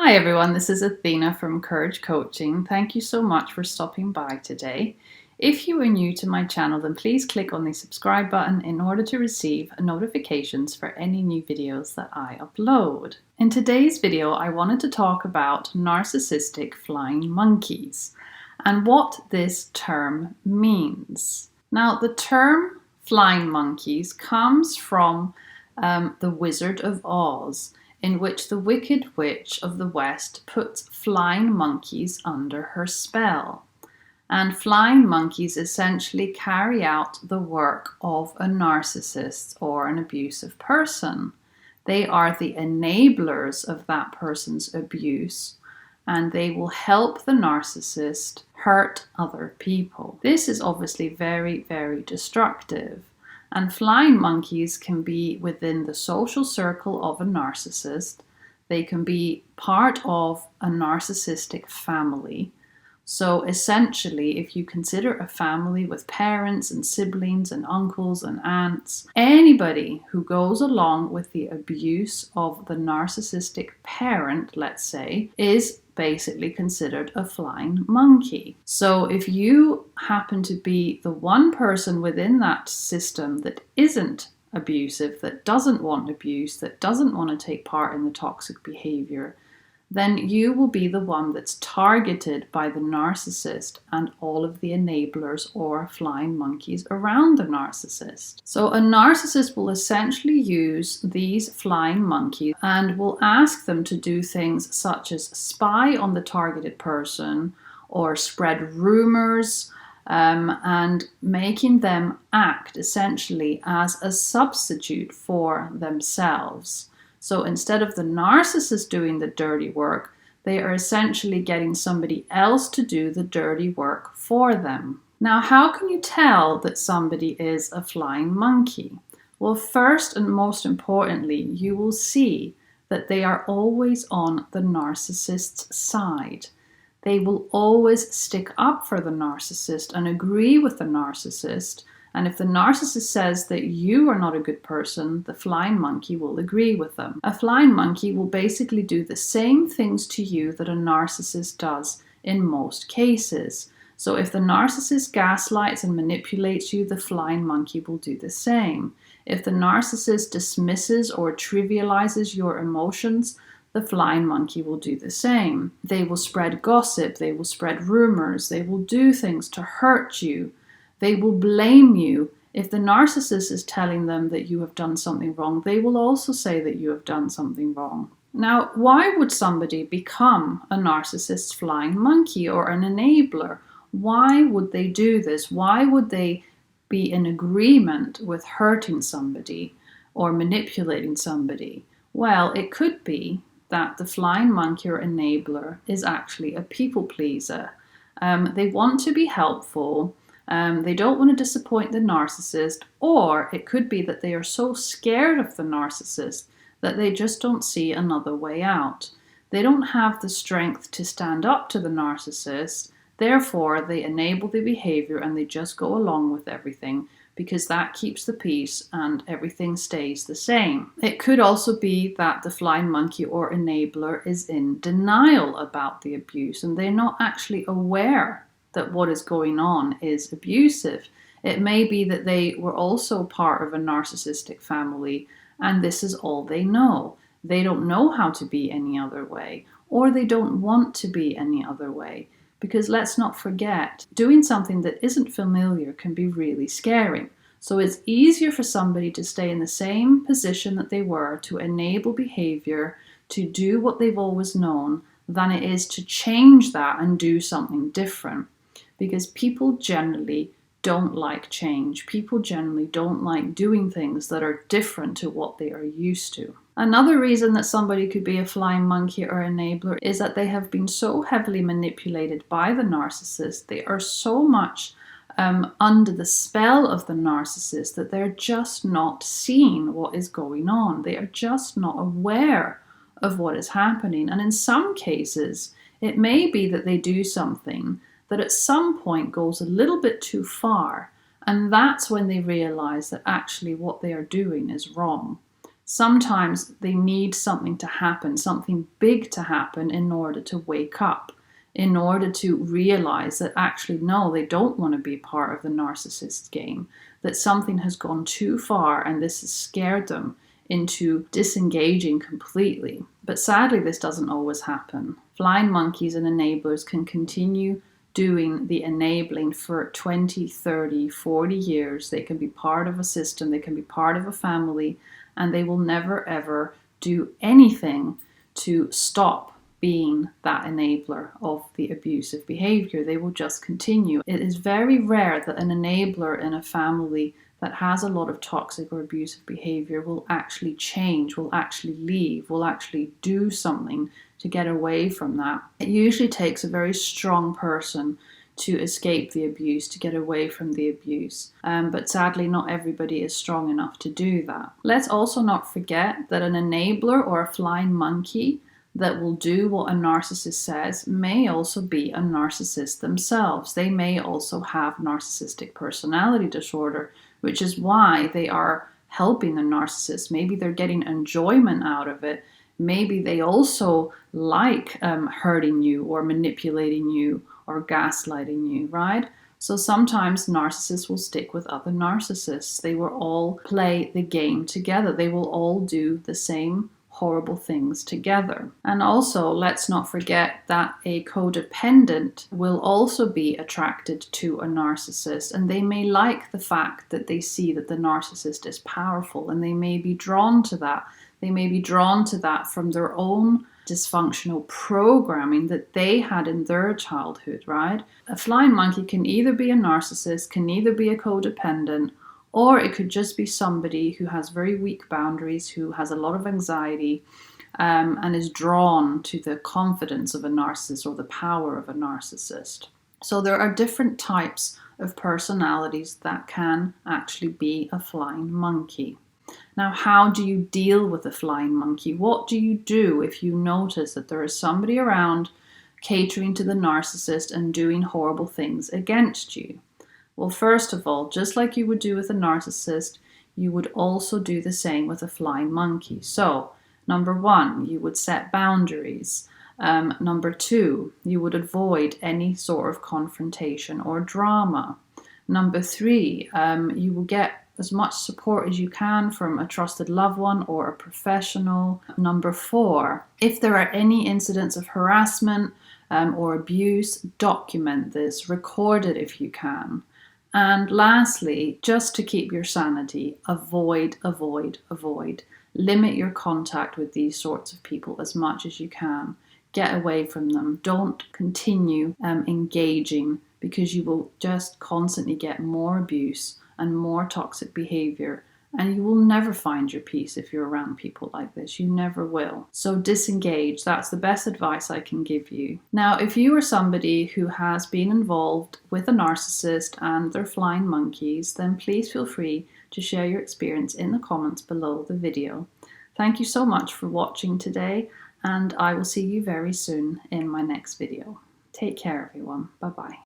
Hi everyone, this is Athena from Courage Coaching. Thank you so much for stopping by today. If you are new to my channel, then please click on the subscribe button in order to receive notifications for any new videos that I upload. In today's video, I wanted to talk about narcissistic flying monkeys and what this term means. Now, the term flying monkeys comes from the Wizard of Oz, in which the Wicked Witch of the West puts flying monkeys under her spell. And flying monkeys essentially carry out the work of a narcissist or an abusive person. They are the enablers of that person's abuse, and they will help the narcissist hurt other people. This is obviously very, very destructive. And flying monkeys can be within the social circle of a narcissist. They can be part of a narcissistic family. So essentially, if you consider a family with parents and siblings and uncles and aunts, anybody who goes along with the abuse of the narcissistic parent, let's say, is basically considered a flying monkey. So if you happen to be the one person within that system that isn't abusive, that doesn't want abuse, that doesn't want to take part in the toxic behavior, then you will be the one that's targeted by the narcissist and all of the enablers or flying monkeys around the narcissist. So a narcissist will essentially use these flying monkeys and will ask them to do things such as spy on the targeted person or spread rumors, and making them act essentially as a substitute for themselves. So instead of the narcissist doing the dirty work, they are essentially getting somebody else to do the dirty work for them. Now, how can you tell that somebody is a flying monkey? Well, first and most importantly, you will see that they are always on the narcissist's side. They will always stick up for the narcissist and agree with the narcissist. And if the narcissist says that you are not a good person, the flying monkey will agree with them. A flying monkey will basically do the same things to you that a narcissist does in most cases. So if the narcissist gaslights and manipulates you, the flying monkey will do the same. If the narcissist dismisses or trivializes your emotions, the flying monkey will do the same. They will spread gossip, they will spread rumors, they will do things to hurt you. They will blame you. If the narcissist is telling them that you have done something wrong, they will also say that you have done something wrong. Now, why would somebody become a narcissist's flying monkey or an enabler? Why would they do this? Why would they be in agreement with hurting somebody or manipulating somebody? Well, it could be that the flying monkey or enabler is actually a people pleaser. They want to be helpful. They don't want to disappoint the narcissist, or it could be that they are so scared of the narcissist that they just don't see another way out. They don't have the strength to stand up to the narcissist, therefore they enable the behavior and they just go along with everything because that keeps the peace and everything stays the same. It could also be that the flying monkey or enabler is in denial about the abuse and they're not actually aware that what is going on is abusive. It may be that they were also part of a narcissistic family and this is all they know. They don't know how to be any other way, or they don't want to be any other way. Because let's not forget, doing something that isn't familiar can be really scary. So it's easier for somebody to stay in the same position that they were, to enable behavior, to do what they've always known, than it is to change that and do something different. Because people generally don't like change. People generally don't like doing things that are different to what they are used to. Another reason that somebody could be a flying monkey or enabler is that they have been so heavily manipulated by the narcissist. They are so much under the spell of the narcissist that they're just not seeing what is going on. They are just not aware of what is happening. And in some cases, it may be that they do something that at some point goes a little bit too far. And that's when they realize that actually what they are doing is wrong. Sometimes they need something to happen, something big to happen in order to wake up, in order to realize that actually, no, they don't want to be part of the narcissist game, that something has gone too far and this has scared them into disengaging completely. But sadly, this doesn't always happen. Flying monkeys and enablers can continue doing the enabling for 20, 30, 40 years. They can be part of a system, they can be part of a family, and they will never ever do anything to stop being that enabler of the abusive behavior. They will just continue. It is very rare that an enabler in a family that has a lot of toxic or abusive behavior will actually change, will actually leave, will actually do something to get away from that. It usually takes a very strong person to escape the abuse, to get away from the abuse. But sadly, not everybody is strong enough to do that. Let's also not forget that an enabler or a flying monkey that will do what a narcissist says may also be a narcissist themselves. They may also have narcissistic personality disorder, which is why they are helping the narcissist. Maybe they're getting enjoyment out of it. Maybe they also like hurting you or manipulating you or gaslighting you, right? So sometimes narcissists will stick with other narcissists. They will all play the game together. They will all do the same horrible things together. And also, let's not forget that a codependent will also be attracted to a narcissist, and they may like the fact that they see that the narcissist is powerful, and they may be drawn to that. They may be drawn to that from their own dysfunctional programming that they had in their childhood, right? A flying monkey can either be a narcissist, can either be a codependent, or it could just be somebody who has very weak boundaries, who has a lot of anxiety, and is drawn to the confidence of a narcissist or the power of a narcissist. So there are different types of personalities that can actually be a flying monkey. Now, how do you deal with a flying monkey? What do you do if you notice that there is somebody around catering to the narcissist and doing horrible things against you? Well, first of all, just like you would do with a narcissist, you would also do the same with a flying monkey. So, number one, you would set boundaries. Number two, you would avoid any sort of confrontation or drama. Number three, you will get as much support as you can from a trusted loved one or a professional. Number four, if there are any incidents of harassment or abuse, document this, record it if you can. And lastly, just to keep your sanity, avoid. Limit your contact with these sorts of people as much as you can. Get away from them. Don't continue engaging, because you will just constantly get more abuse and more toxic behavior, and you will never find your peace if you're around people like this. You never will. So disengage. That's the best advice I can give you. Now, if you are somebody who has been involved with a narcissist and their flying monkeys, then please feel free to share your experience in the comments below the video. Thank you so much for watching today, and I will see you very soon in my next video. Take care, everyone. Bye-bye.